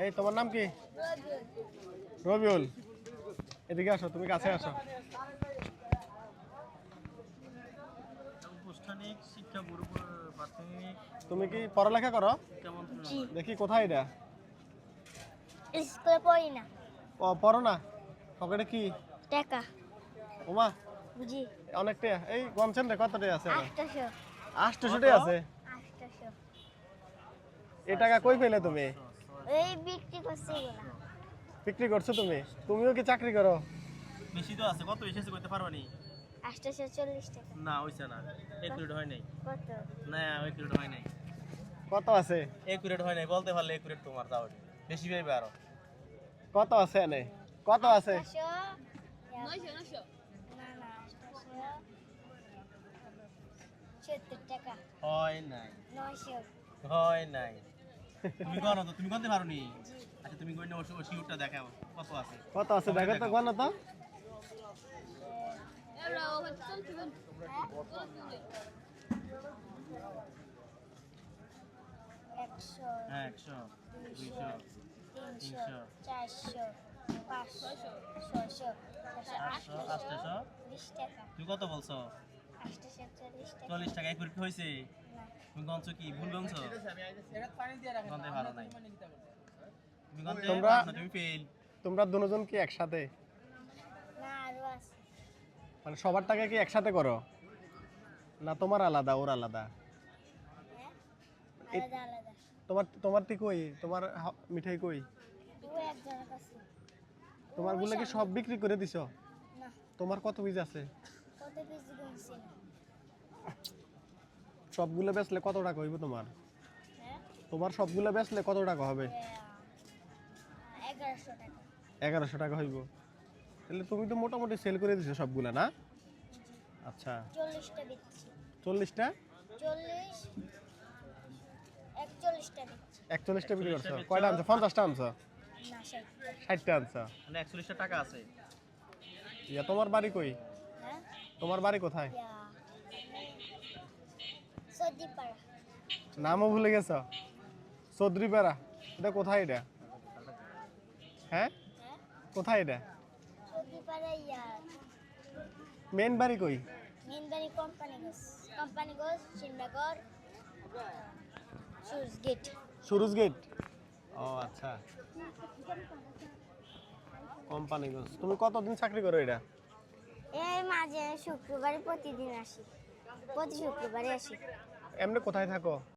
এই তোমার নাম কি? রবিউল। এদিকে আসো, তুমি কাছে আসো। তুমি কি পড়ালেখা করো? দেখি কোথায় এটা? স্কুলে পড়ি না। ও পড়ো না? পকেটে কি? টাকা। ওমা জি। অনেকটা। এই গমছেন রে কত টাকা আছে? 800। 800 টাকা আছে। 800। এই টাকা কই পেলে তুমি? এই বিক্রি করছি এগুলা। বিক্রি করছো তুমি? তুমিও কি চাকরি করো? বেশি তো আছে, কত বেশি আছে কইতে পারবা নি? 840 টাকা। না হইছে না, একুরেট হয় নাই। কত? না একুরেট হয় নাই, কত আছে? একুরেট হয় নাই, বলতে পারলে একুরেট তোমার তাও বেশি পাইবে আরো। কত আছে এনে? কত আছে? 900। না না 870 টাকা। হয় নাই, 900। হয় নাই। তুমি গনো তো, তুমি গনতে পারো নি? আচ্ছা তুমি গইনা ও শিউরটা দেখাও কত আছে। কত আছে দেখো তো, গণ তো। হ্যাঁ 100, 200, 300, 400, 500, 600, 800, 800। 20 টাকা। তুমি কত বলছো? 840 টাকা। 40 টাকা একুরেট হইছে? না। তুমি গনছো কি ভুল গনছো? গনতে পারো নাই। তুমি গনতে তোমরা- পারো না, তুমি ফেল। তোমরা দুজন কি একসাথে? না আরো আছে। মানে সবার টাকা কি একসাথে করো? না তোমার আলাদা ওর আলাদা? হ্যাঁ আলাদা আলাদা। তোমার তোমার টি কই? তোমার মিঠাই কই? ও একজনের কাছে। তোমার গুলো কি সব বিক্রি করে দিছো? না তোমার কত বীজ আছে? কত কেজি কিনছি না। সবগুলো বেচলে কত টাকা হইব তোমার? হ্যাঁ তোমার সবগুলো বেচলে কত টাকা হবে? 1100 টাকা। 1100 টাকা হইব। তাহলে তুমি তো মোটামুটি সেল করে দিছো সবগুলা না? আচ্ছা 40টা দিচ্ছি। 40টা? 40 41টা দিচ্ছি। 41টা বিক্রি করছো? 41টা কয়টা আনছো? 50টা আনছো? না 60টা। 60টা আনছো? মানে 41 টাকা আছে। ইয়া তোমার বাড়ি কই? হ্যাঁ তোমার বাড়ি কোথায়? সদিপাড়া। নামও ভুলে গেছো? চৌধুরীপাড়া। এটা কোথায় এটা? হ্যাঁ হ্যাঁ কোথায় এটা? সদিপাড়া মেন বাড়ি কই? মিনবাড়ি কোম্পানিগঞ্জ সিন্নাগর সুজ গেট। সুরুজ গেট। ও আচ্ছা কোম্পানিগঞ্জ। তুমি কতদিন চাকরি করো এটা? এই মাঝে শুক্রবারে প্রতিদিন আসি, প্রতি শুক্রবারে আসি। এমনি কোথায় থাকো?